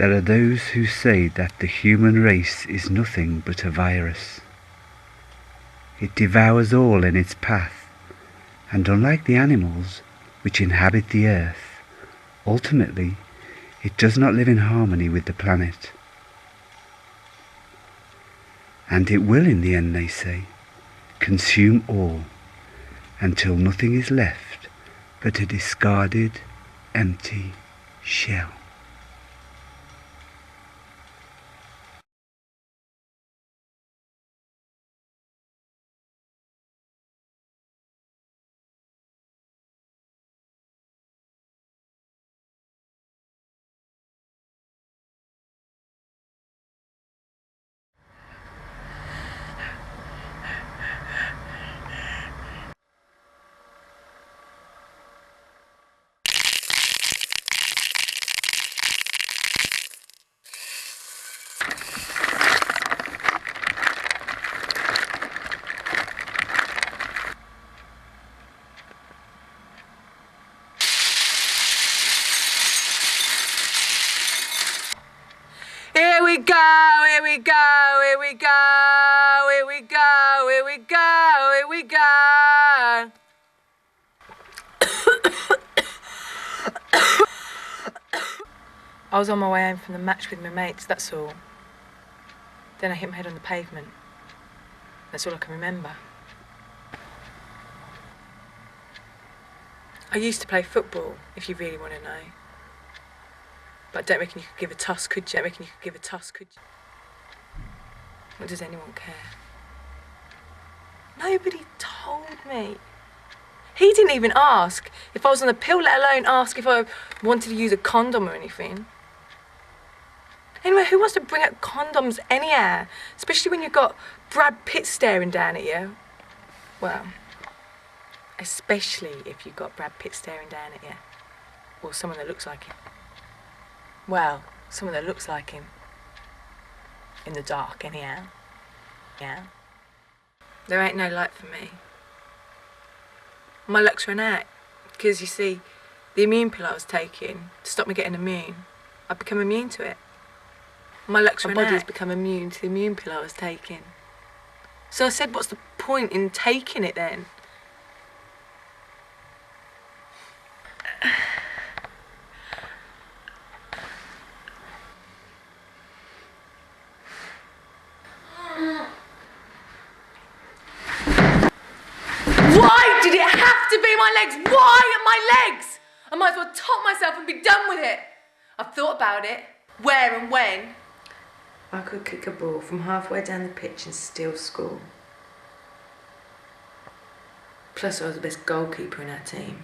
There are those who say that the human race is nothing but a virus. It devours all in its path, and unlike the animals which inhabit the earth, ultimately it does not live in harmony with the planet. And it will in the end, they say, consume all, until nothing is left but a discarded, empty shell. Here we go, here we go, here we go, here we go, here we go, here we go. I was on my way home from the match with my mates, that's all. Then I hit my head on the pavement. That's all I can remember. I used to play football, if you really want to know. But I don't reckon you could give a toss, could you? I reckon you could give a toss, could you? What does anyone care? Nobody told me. He didn't even ask if I was on the pill, let alone ask if I wanted to use a condom or anything. Anyway, who wants to bring up condoms anyhow? Especially when you've got Brad Pitt staring down at you. Well, especially if you've got Brad Pitt staring down at you. Or someone that looks like him. Well, someone that looks like him. In the dark, anyhow. Yeah. There ain't no light for me. My luck's run out. Because, you see, the immune pill I was taking to stop me getting immune, I've become immune to it. My luck's run out. My body's become immune to the immune pill I was taking. So I said, what's the point in taking it then? Why did it have to be my legs? Why my legs? I might as well top myself and be done with it. I've thought about it. Where and when. I could kick a ball from halfway down the pitch and still score. Plus I was the best goalkeeper in our team.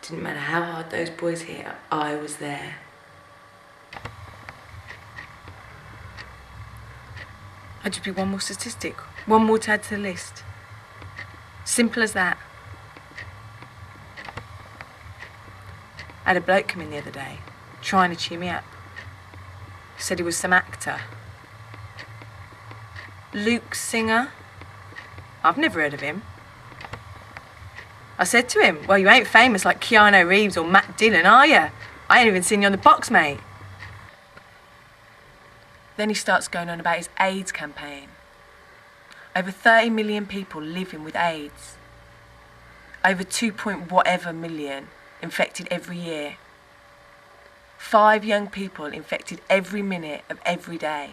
Didn't matter how hard those boys hit, I was there. I'd just be one more statistic, one more to add to the list. Simple as that. I had a bloke come in the other day, trying to cheer me up. Said he was some actor. Luke Singer. I've never heard of him. I said to him, well, you ain't famous like Keanu Reeves or Matt Dillon, are you? I ain't even seen you on the box, mate. Then he starts going on about his AIDS campaign. Over 30 million people living with AIDS. Over 2.whatever million infected every year. 5 young people infected every minute of every day.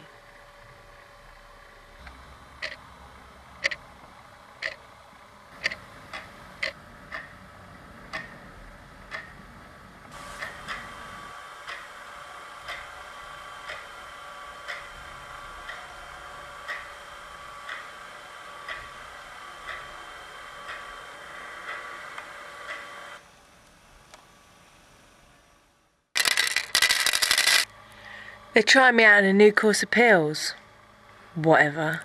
They're trying me out on a new course of pills. Whatever.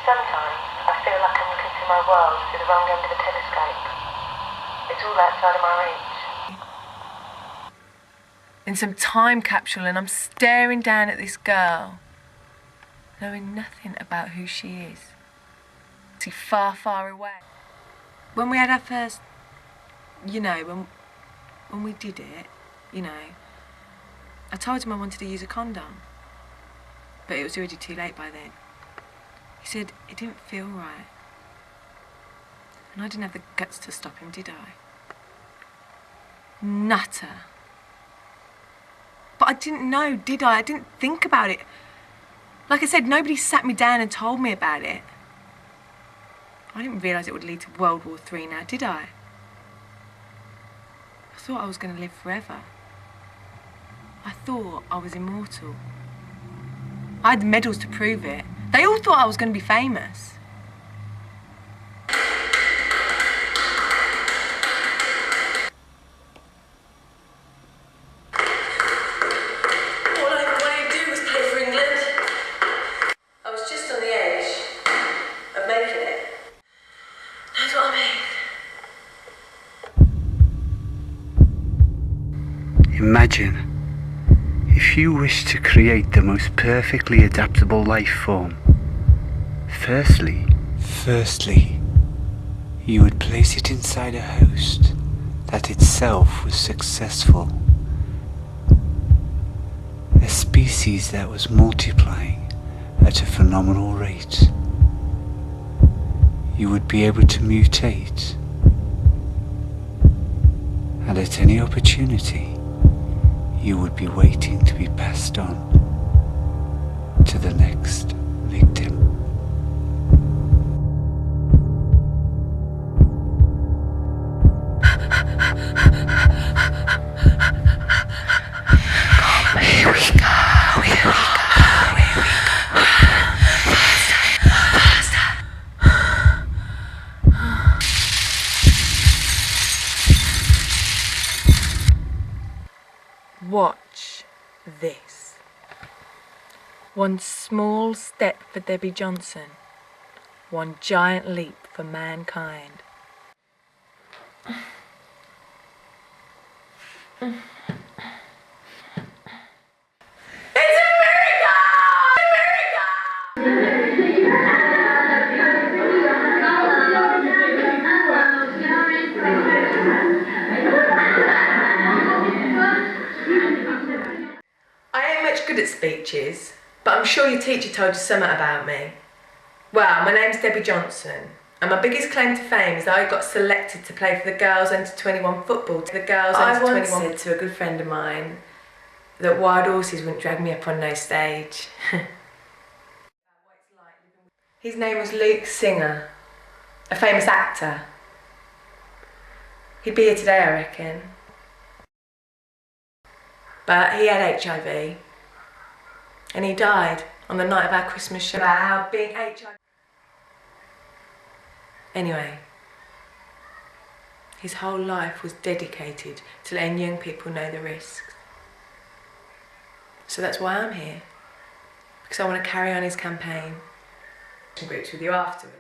Sometimes I feel like I'm looking through my world through the wrong end of a telescope. It's all outside of my reach. In some time capsule, and I'm staring down at this girl, knowing nothing about who she is. She's far, far away. When we had our first, when we did it, you know. I told him I wanted to use a condom, but it was already too late by then. He said it didn't feel right. And I didn't have the guts to stop him, did I? Nutter. But I didn't know, did I? I didn't think about it. Like I said, nobody sat me down and told me about it. I didn't realise it would lead to World War III now, did I? I thought I was going to live forever. I thought I was immortal. I had the medals to prove it. They all thought I was going to be famous. Imagine if you wish to create the most perfectly adaptable life form. Firstly, you would place it inside a host that itself was successful. A species that was multiplying at a phenomenal rate. You would be able to mutate, and at any opportunity, you would be waiting to be passed on to the next victim. Here we go. Watch this. One small step for Debbie Johnson, one giant leap for mankind. Good at speeches, but I'm sure your teacher told you something about me. Well, my name's Debbie Johnson, and my biggest claim to fame is that I got selected to play for the girls' under-21 football. I once said to a good friend of mine that wild horses wouldn't drag me up on no stage. His name was Luke Singer, a famous actor. He'd be here today, I reckon. But he had HIV. And he died on the night of our Christmas show about how being HIV... Anyway, his whole life was dedicated to letting young people know the risks. So that's why I'm here. Because I want to carry on his campaign. Groups with you afterwards.